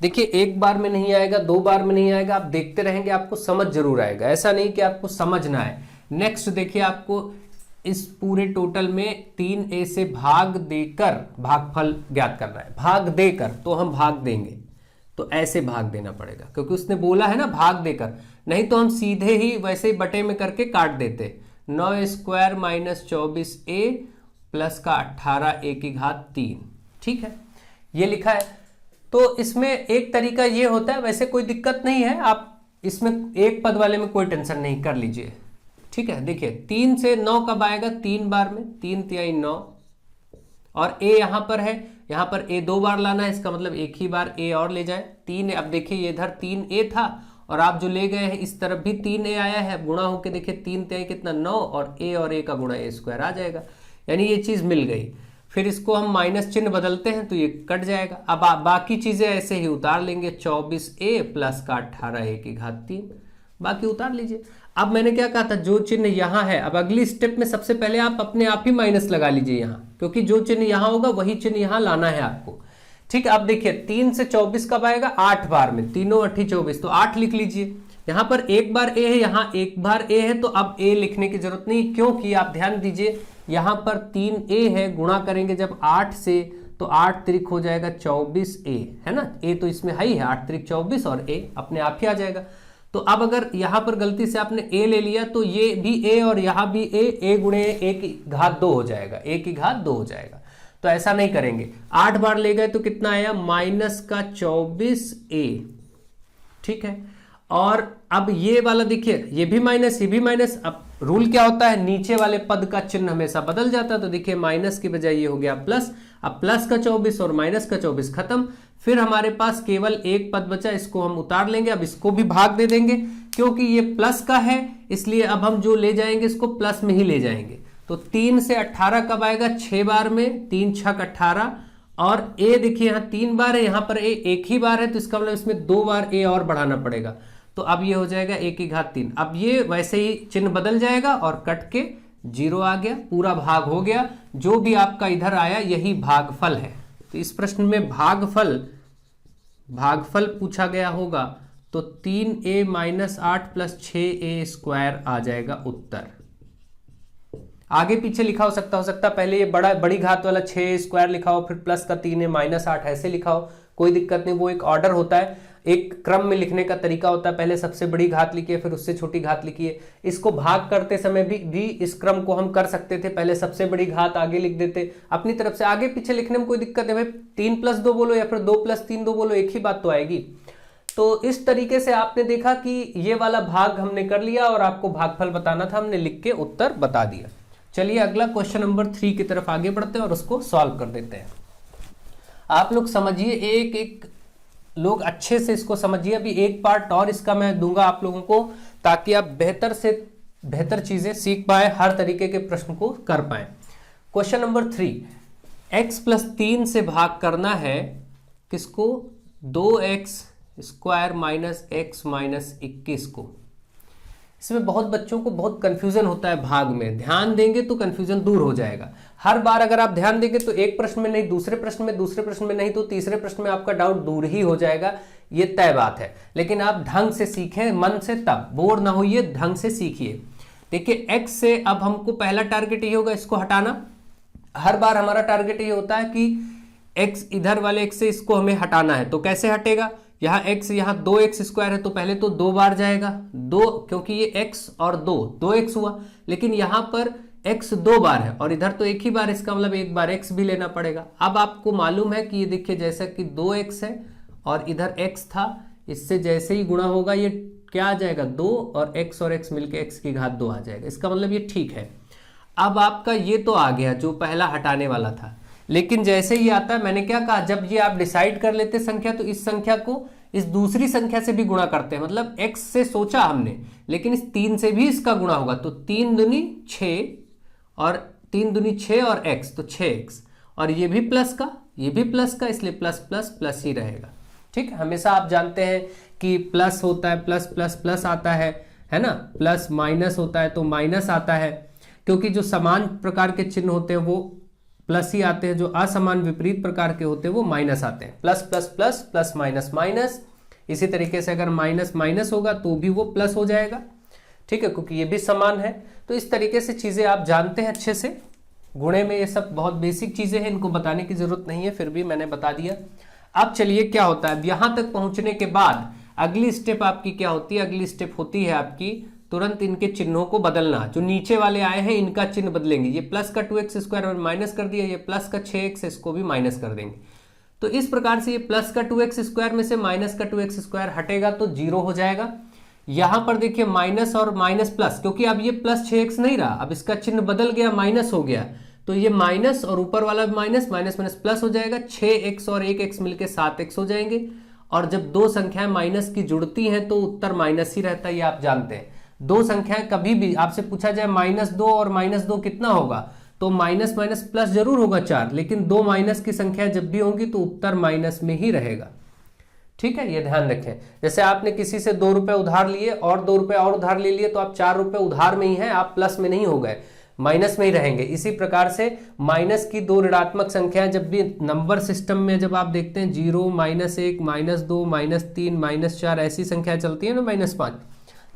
देखिए एक बार में नहीं आएगा, 2 बार में नहीं आएगा, आप देखते रहेंगे आपको समझ जरूर आएगा, ऐसा नहीं कि आपको समझ ना आए। नेक्स्ट देखिए, आपको इस पूरे टोटल में 3a से भाग देकर भागफल ज्ञात करना है। भाग देकर तो हम भाग देंगे, तो ऐसे भाग देना पड़ेगा, क्योंकि उसने बोला है ना भाग देकर, नहीं तो हम सीधे ही वैसे ही बटे में करके काट देते। 9² - 24a प्लस का 18a⁻3। ठीक है, ये लिखा है। तो इसमें एक तरीका ये होता है, वैसे कोई दिक्कत नहीं है, आप इसमें एक पद वाले में कोई टेंशन नहीं, कर लीजिए। ठीक है, देखिए 3 से 9 कब आएगा, 3 बार में, 3 × 9, और a यहां पर है, यहां पर a 2 बार लाना है, इसका मतलब एक ही बार a और ले जाए, 3। अब देखिए ये इधर 3a था, और आप जो ले गए हैं इस तरफ भी 3a आया है, गुणा होके देखिए 3 × 3 कितना 9, और a का गुणा a² आ जाएगा, यानी ये चीज मिल गई। फिर इसको हम माइनस चिन्ह बदलते हैं तो ये कट जाएगा। अब बाकी चीजें ऐसे ही उतार लेंगे, 24a प्लस का 18a⁻3, बाकी उतार लीजिए। अब मैंने क्या कहा था, जो चिन्ह यहाँ है, अब अगली स्टेप में सबसे पहले आप अपने आप ही माइनस लगा लीजिए यहाँ, क्योंकि जो चिन्ह यहाँ होगा वही चिन्ह यहाँ लाना है आपको। ठीक है, अब देखिए 3 से 24 कब आएगा, 8 बार में, 3 × 8 = 24, तो 8 लिख लीजिए। यहाँ पर एक बार ए है, यहाँ एक बार ए है, तो अब ए लिखने की जरूरत नहीं, क्योंकि आप ध्यान दीजिए यहाँ पर 3a है, गुणा करेंगे जब 8 से तो 8 त्रिक हो जाएगा 24a, है ना। ए तो इसमें है ही है, 8 त्रिक 24 और a अपने आप ही आ जाएगा। तो अब अगर यहाँ पर गलती से आपने a ले लिया तो ये भी a और यहाँ भी a गुणे a की घात 2 हो जाएगा, a की घात 2 हो जाएगा। तो ऐसा नहीं करेंगे। 8 बार ले गए तो कितना आया, -24a, ठीक है। और अब ये वाला देखिए, ये भी माइनस, ये भी माइनस। अब रूल क्या होता है, नीचे वाले पद का चिन्ह हमेशा बदल जाता है। तो देखिए माइनस की बजाय ये हो गया प्लस। अब प्लस का 24 और माइनस का 24 खत्म। फिर हमारे पास केवल एक पद बचा, इसको हम उतार लेंगे। अब इसको भी भाग दे देंगे, क्योंकि ये प्लस का है, इसलिए अब हम जो ले जाएंगे इसको प्लस में ही ले जाएंगे। तो 3 से 18 कब आएगा, 6 बार में, 3 छक 18। और a देखिए यहाँ 3 बार है, यहाँ पर a एक ही बार है, तो इसका मतलब इसमें 2 बार a और बढ़ाना पड़ेगा। तो अब ये हो जाएगा a की घात 3। अब ये वैसे ही चिन्ह बदल जाएगा और कट के 0 आ गया, पूरा भाग हो गया। जो भी आपका इधर आया यही भागफल है। तो इस प्रश्न में भागफल पूछा गया होगा, तो 3a - 8 + 6a² आ जाएगा उत्तर। आगे पीछे लिखा हो सकता पहले ये बड़ी घात वाला 6a² लिखा हो, फिर प्लस का 3a - 8 ऐसे लिखा हो, कोई दिक्कत नहीं। वो एक ऑर्डर होता है, एक क्रम में लिखने का तरीका होता है। पहले सबसे बड़ी घात लिखिए, फिर उससे छोटी घात लिखिए। इसको भाग करते समय भी इस क्रम को हम कर सकते थे। पहले सबसे बड़ी घात आगे लिख देते, अपनी तरफ से आगे पीछे लिखने में कोई दिक्कत है भाई। 3 + 2 बोलो या फिर 2 + 3 2 बोलो, एक ही बात तो आएगी। तो इस तरीके से आपने देखा कि ये वाला भाग हमने कर लिया और आपको भागफल बताना था, हमने लिख के उत्तर बता दिया। चलिए अगला क्वेश्चन नंबर 3 की तरफ आगे बढ़ते हैं और उसको सॉल्व कर देते हैं। आप लोग समझिए, एक एक लोग अच्छे से इसको समझिए। अभी एक पार्ट और इसका मैं दूंगा आप लोगों को, ताकि आप बेहतर से बेहतर चीजें सीख पाए, हर तरीके के प्रश्न को कर पाए। क्वेश्चन नंबर 3, x + 3 से भाग करना है किसको, 2x² - x - 21 को। इसमें बहुत बच्चों को बहुत कंफ्यूजन होता है भाग में। ध्यान देंगे तो कंफ्यूजन दूर हो जाएगा। हर बार अगर आप ध्यान देंगे तो एक प्रश्न में नहीं, दूसरे प्रश्न में, दूसरे प्रश्न में नहीं तो तीसरे प्रश्न में आपका डाउट दूर ही हो जाएगा, ये तय बात है। लेकिन आप ढंग से सीखें, मन से, तब बोर ना होइए, ढंग से सीखिए। देखिए x से अब हमको पहला टारगेट ये होगा, इसको हटाना। हर बार हमारा टारगेट ये होता है कि x, इधर वाले x से इसको हमें हटाना है। तो कैसे हटेगा, यहाँ x, यहाँ 2x² है, तो पहले तो 2 बार जाएगा, 2, क्योंकि ये x और 2x हुआ। लेकिन यहाँ पर x 2 बार है और इधर तो एक ही बार, इसका मतलब एक बार x भी लेना पड़ेगा। अब आपको मालूम है कि ये देखिए, जैसा कि 2x है और इधर x था, इससे जैसे ही गुणा होगा ये क्या आ जाएगा, 2 और x मिलके x की घात 2 आ जाएगा। इसका मतलब ये ठीक है। अब आपका ये तो आ गया जो पहला हटाने वाला था। लेकिन जैसे ही आता है, मैंने क्या कहा, जब ये आप डिसाइड कर लेते संख्या, तो इस संख्या को इस दूसरी संख्या से भी गुणा करते हैं। मतलब x से सोचा हमने, लेकिन इस 3 से भी इसका गुणा होगा। तो 3 दूनी 6 और 3 दूनी 6 और x, तो 6x। और ये भी प्लस का, ये भी प्लस का, इसलिए प्लस प्लस प्लस ही रहेगा। ठीक है, हमेशा आप जानते हैं कि प्लस होता है, प्लस प्लस प्लस आता है ना। प्लस माइनस होता है तो माइनस आता है, क्योंकि जो समान प्रकार के चिन्ह होते हैं वो प्लस ही आते हैं, जो असमान विपरीत प्रकार के होते हैं वो माइनस आते हैं। Plus plus plus, plus minus minus. इसी तरीके से अगर माइनस माइनस होगा तो भी वो प्लस हो जाएगा, ठीक है, क्योंकि ये भी समान है। तो इस तरीके से चीजें आप जानते हैं अच्छे से। गुणे में ये सब बहुत बेसिक चीजें हैं, इनको बताने की जरूरत नहीं है, फिर भी मैंने बता दिया। अब चलिए क्या होता है, यहां तक पहुंचने के बाद अगली स्टेप आपकी क्या होती है, अगली स्टेप होती है आपकी तुरंत इनके चिन्हों को बदलना। जो नीचे वाले आए हैं इनका चिन्ह बदलेंगे। ये प्लस का 2x² और माइनस कर दिया, ये प्लस का 6x, इसको भी माइनस कर देंगे। तो इस प्रकार से ये प्लस का 2x² में से माइनस का 2x² हटेगा तो 0 हो जाएगा। यहां पर देखिए माइनस और माइनस प्लस, क्योंकि अब ये प्लस 6x नहीं रहा, अब इसका चिन्ह बदल गया, माइनस हो गया। तो ये माइनस और ऊपर वाला माइनस, माइनस माइनस प्लस हो जाएगा। 6x और 1x मिलके 7x हो जाएंगे। और जब दो संख्याएं माइनस की जुड़ती हैं तो उत्तर माइनस ही रहता है, ये आप जानते हैं। दो संख्याएं कभी भी आपसे पूछा जाए -2 और -2 कितना होगा, तो माइनस माइनस प्लस जरूर होगा 4, लेकिन दो माइनस की संख्या जब भी होंगी तो उत्तर माइनस में ही रहेगा। ठीक है, ये ध्यान रखें। जैसे आपने किसी से 2 रुपए उधार लिए और 2 रुपए और उधार ले लिए, तो आप 4 रुपए उधार में ही हैं, आप प्लस में नहीं हो गए, माइनस में ही रहेंगे। इसी प्रकार से माइनस की दो ऋणात्मक संख्याएं जब भी नंबर सिस्टम में जब आप देखते हैं 0, -1, -2, -3, -4 ऐसी संख्या चलती है ना, -5,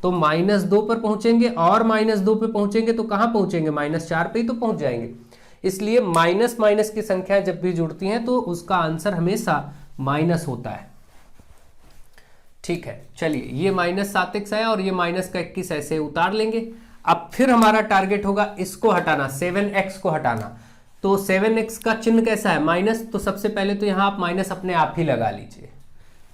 तो -2 पर पहुंचेंगे और -2 पे पहुंचेंगे तो कहां पहुंचेंगे, -4 पे ही तो पहुंच जाएंगे। इसलिए माइनस माइनस की संख्या जब भी जुड़ती हैं तो उसका आंसर हमेशा माइनस होता है। ठीक है, चलिए ये -7x है और ये -21 ऐसे उतार लेंगे। अब फिर हमारा टारगेट होगा इसको हटाना, 7x को हटाना। तो 7x का चिन्ह कैसा है, माइनस, तो सबसे पहले तो यहां आप माइनस अपने आप ही लगा लीजिए।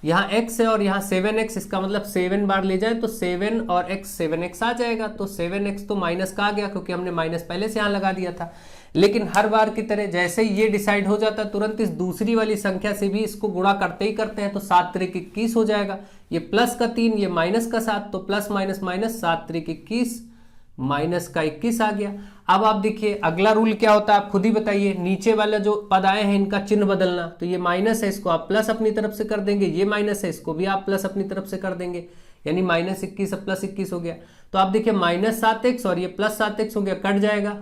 यहाँ x है और यहाँ 7x, इसका मतलब 7 बार ले जाए तो 7 और x 7x आ जाएगा। तो 7x तो माइनस का आ गया क्योंकि हमने माइनस पहले से यहाँ लगा दिया था। लेकिन हर बार की तरह जैसे ही ये डिसाइड हो जाता है तुरंत इस दूसरी वाली संख्या से भी इसको गुणा करते ही करते हैं, तो 7 त्रिक 21 हो जाएगा। ये प्लस का 3, ये माइनस का 7, तो प्लस माइनस माइनस 7 त्रिक 21, माइनस का 21 आ गया। अब आप देखिए अगला रूल क्या होता है, आप खुद ही बताइए। नीचे वाला जो पद आए हैं इनका चिन्ह बदलना, तो ये माइनस है इसको आप प्लस अपनी तरफ से कर देंगे, ये माइनस है इसको भी आप प्लस अपनी तरफ से कर देंगे, यानी -21 अब +21 हो गया। तो आप देखिए -7x और ये +7x हो गया, कट जाएगा।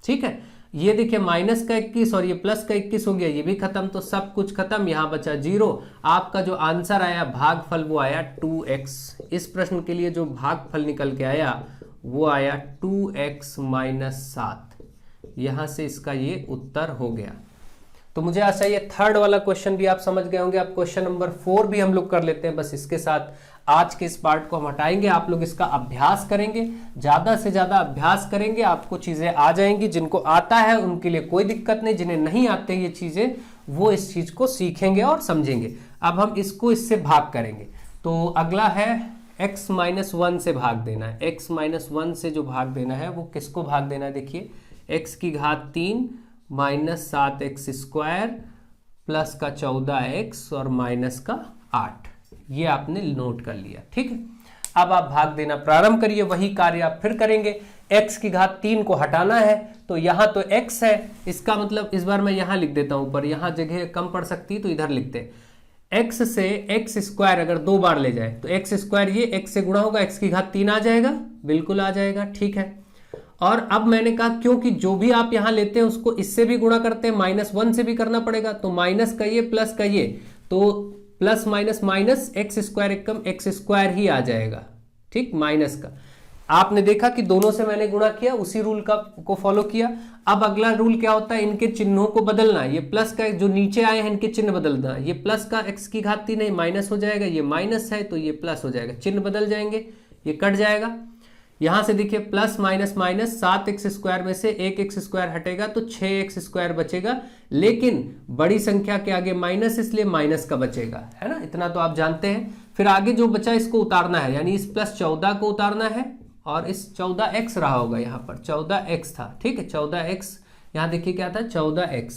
ठीक है, ये देखिए माइनस का 21 और ये प्लस का 21 हो गया, ये भी खत्म, तो सब कुछ खत्म, यहाँ बचा 0। आपका जो आंसर आया भागफल वो आया 2x। इस प्रश्न के लिए जो भागफल निकल के आया वो आया 2x - 7। यहां से इसका ये उत्तर हो गया। तो मुझे आशा ये थर्ड वाला क्वेश्चन भी आप समझ गए होंगे। अब क्वेश्चन नंबर 4 भी हम लोग कर लेते हैं। बस इसके साथ आज के इस पार्ट को हम हटाएंगे, आप लोग इसका अभ्यास करेंगे, ज्यादा से ज्यादा अभ्यास करेंगे, आपको चीजें आ जाएंगी। जिनको आता है उनके लिए कोई दिक्कत नहीं, जिन्हें नहीं आते ये चीजें वो इस चीज को सीखेंगे और समझेंगे। अब हम इसको इससे भाग करेंगे। तो अगला है x - 1 से भाग देना है। x - 1 से जो भाग देना है वो किसको भाग देना है, देखिए x की घात 3 -7x² प्लस का 14x और माइनस का 8, ये आपने नोट कर लिया। ठीक है, अब आप भाग देना प्रारंभ करिए। वही कार्य आप फिर करेंगे। x की घात 3 को हटाना है, तो यहाँ तो x है, इसका मतलब इस बार मैं यहाँ लिख देता हूँ ऊपर, यहाँ जगह कम पड़ सकती है तो इधर लिखते हैं। x से x² अगर 2 बार ले जाए तो x² ये x से गुणा होगा, x की घात 3 आ जाएगा, बिल्कुल आ जाएगा। ठीक है, और अब मैंने कहा क्योंकि जो भी आप यहां लेते हैं उसको इससे भी गुणा करते हैं, -1 से भी करना पड़ेगा, तो माइनस का ये प्लस का ये, तो प्लस माइनस माइनस x² एकम x² ही आ जाएगा। ठीक, माइनस का आपने देखा कि दोनों से मैंने गुणा किया, उसी रूल को फॉलो किया। अब अगला रूल क्या होता है, इनके चिन्हों को बदलना। ये प्लस का जो नीचे आए हैं इनके चिन्ह बदलना। ये प्लस का x की घात 3 है, माइनस हो जाएगा, ये माइनस है तो ये प्लस हो जाएगा, चिन्ह बदल जाएंगे, ये कट जाएगा। यहां से देखिए प्लस माइनस माइनस 7x² में से 1x² हटेगा तो 6x² बचेगा, लेकिन बड़ी संख्या के आगे माइनस, इसलिए माइनस का बचेगा, है ना, इतना तो आप जानते हैं। फिर आगे जो बचा इसको उतारना है, यानी इस +14 को उतारना है, और इस 14x रहा होगा, यहाँ पर 14x था। ठीक है, 14x यहाँ देखिए क्या था, 14x,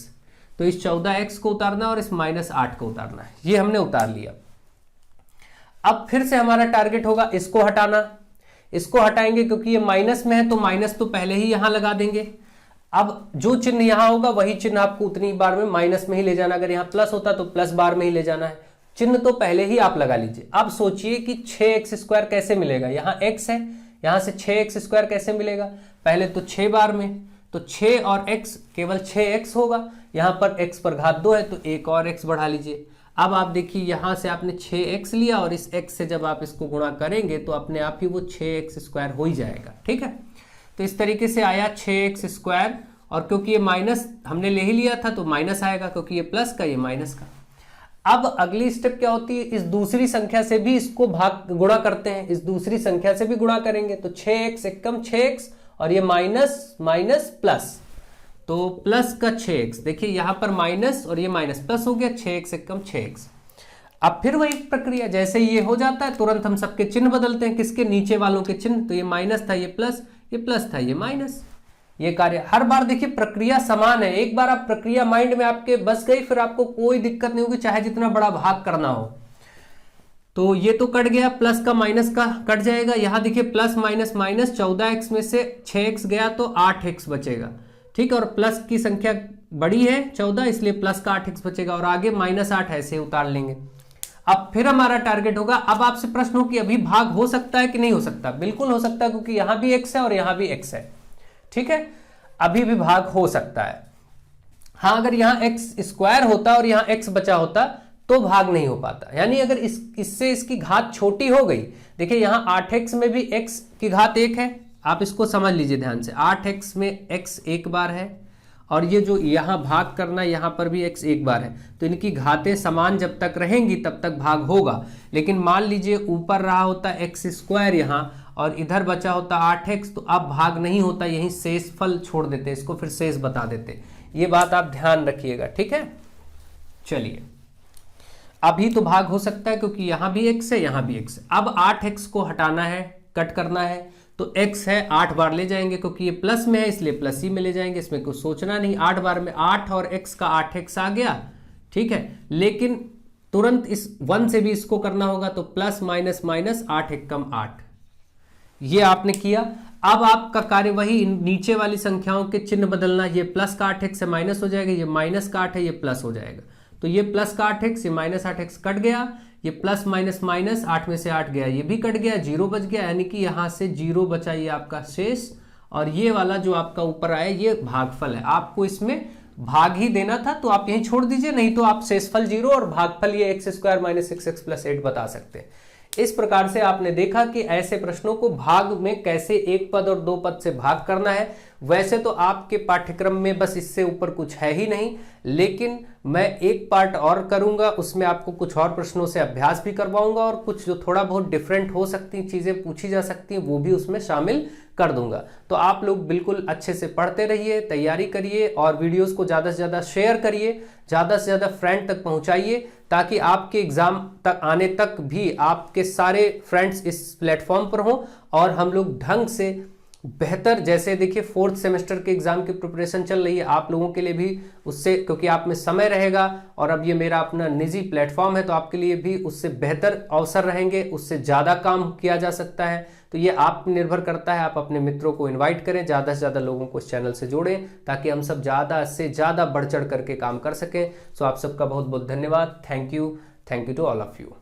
तो इस 14x को उतारना और इस -8 को उतारना है, ये हमने उतार लिया। अब फिर से हमारा टारगेट होगा इसको हटाना। इसको हटाएंगे क्योंकि ये माइनस में है तो माइनस तो पहले ही यहां लगा देंगे। अब जो चिन्ह यहां होगा वही चिन्ह आपको उतनी बार में माइनस में ही ले जाना। अगर यहां प्लस होता तो प्लस बार में ही ले जाना है, चिन्ह तो पहले ही आप लगा लीजिए। अब सोचिए कि 6x² कैसे मिलेगा, यहाँ x है, यहां से 6x² कैसे मिलेगा, पहले तो 6 बार में, तो 6 और x केवल 6x होगा, यहां पर x पर घात 2 है तो एक और x बढ़ा लीजिए। अब आप देखिए यहां से आपने 6x लिया और इस x से जब आप इसको गुणा करेंगे तो अपने आप ही वो 6x² हो ही जाएगा। ठीक है, तो इस तरीके से आया 6x², और क्योंकि ये माइनस हमने ले ही लिया था तो माइनस आएगा, क्योंकि ये प्लस का ये माइनस का। अब अगली स्टेप क्या होती है, इस दूसरी संख्या से भी इसको भाग गुणा करते हैं, इस दूसरी संख्या से भी गुणा करेंगे, तो 6x एकम 6x और ये माइनस माइनस प्लस, तो प्लस का 6x, देखिए यहां पर माइनस और ये माइनस प्लस हो गया, 6x एकम 6x। अब फिर वही प्रक्रिया, जैसे ये हो जाता है तुरंत हम सबके चिन्ह बदलते हैं, किसके, नीचे वालों के चिन्ह, तो ये माइनस था ये प्लस था ये माइनस। ये कार्य हर बार देखिए प्रक्रिया समान है, एक बार आप प्रक्रिया माइंड में आपके बस गई, फिर आपको कोई दिक्कत नहीं होगी, चाहे जितना बड़ा भाग करना हो। तो ये तो कट गया, प्लस का माइनस का कट जाएगा। यहां देखिए प्लस माइनस माइनस 14x में से 6x गया तो 8x बचेगा। ठीक है, और प्लस की संख्या बड़ी है 14, इसलिए प्लस का 8x बचेगा, और आगे -8 ऐसे उतार लेंगे। अब फिर हमारा टारगेट होगा, अब आपसे प्रश्न हो कि अभी भाग हो सकता है कि नहीं हो सकता, बिल्कुल हो सकता है, क्योंकि यहां भी x है और यहां भी x है। ठीक है, अभी भी भाग हो सकता है। हाँ, अगर यहां x² होता और यहां x बचा होता तो भाग नहीं हो पाता। यानी अगर इससे इसकी घात छोटी हो गई, देखिए यहाँ 8x में भी x की घात 1 है, आप इसको समझ लीजिए ध्यान से, 8x में x एक बार है और ये जो यहाँ भाग करना यहाँ पर भी x एक बार है, तो इनकी घातें समान जब तक रहेंगी तब तक भाग होगा। लेकिन मान लीजिए ऊपर रहा होता x स्क्वायर यहाँ और इधर बचा होता 8x, तो अब भाग नहीं होता, यहीं शेषफल छोड़ देते, इसको फिर शेष बता देते। ये बात आप ध्यान रखिएगा, ठीक है। चलिए, अभी तो भाग हो सकता है क्योंकि यहाँ भी x है यहाँ भी x है। अब 8x को हटाना है, कट करना है, तो x है 8 बार ले जाएंगे क्योंकि ये प्लस में है इसलिए प्लस ही में ले जाएंगे, इसमें कुछ सोचना नहीं। 8 बार में 8 और x का 8x आ गया, ठीक है। लेकिन तुरंत इस 1 से भी इसको करना होगा, तो प्लस माइनस माइनस 8 एकम 8, ये आपने किया। अब आपका कार्य वही, नीचे वाली संख्याओं के चिन्ह बदलना। ये प्लस का 8x से माइनस हो जाएगा, ये माइनस का 8 है ये प्लस हो जाएगा, तो ये प्लस का 8x, ये माइनस 8x कट गया, ये प्लस माइनस माइनस 8 में से 8 गया, ये भी कट गया, 0 बच गया, यानी कि यहां से 0 बचा, ये आपका शेष। और ये वाला जो आपका ऊपर आया ये भागफल है। आपको इसमें भाग ही देना था तो आप यहीं छोड़ दीजिए, नहीं तो आप शेषफल 0 और भागफल ये x square minus 6x plus 8 बता सकते हैं। इस प्रकार से आपने देखा कि ऐसे प्रश्नों को भाग में कैसे एक पद और दो पद से भाग करना है। वैसे तो आपके पाठ्यक्रम में बस इससे ऊपर कुछ है ही नहीं, लेकिन मैं एक पार्ट और करूंगा, उसमें आपको कुछ और प्रश्नों से अभ्यास भी करवाऊंगा और कुछ जो थोड़ा बहुत डिफरेंट हो सकती चीजें पूछी जा सकती हैं वो भी उसमें शामिल कर दूंगा। तो आप लोग बिल्कुल अच्छे से पढ़ते रहिए, तैयारी करिए और वीडियोस को ज़्यादा से ज़्यादा शेयर करिए, ज़्यादा से ज़्यादा फ्रेंड तक पहुंचाइए, ताकि आपके एग्जाम तक आने तक भी आपके सारे फ्रेंड्स इस प्लेटफॉर्म पर हों और हम लोग ढंग से बेहतर, जैसे देखिए 4th सेमेस्टर के एग्जाम की प्रिपरेशन चल रही है, आप लोगों के लिए भी उससे, क्योंकि आप में समय रहेगा और अब ये मेरा अपना निजी प्लेटफॉर्म है, तो आपके लिए भी उससे बेहतर अवसर रहेंगे, उससे ज़्यादा काम किया जा सकता है। तो ये आप निर्भर करता है, आप अपने मित्रों को इन्वाइट करें, ज़्यादा से ज़्यादा लोगों को इस चैनल से जोड़ें, ताकि हम सब ज़्यादा से ज़्यादा बढ़ चढ़ करके काम कर सकें। सो आप सबका बहुत बहुत धन्यवाद। Thank you to all of you.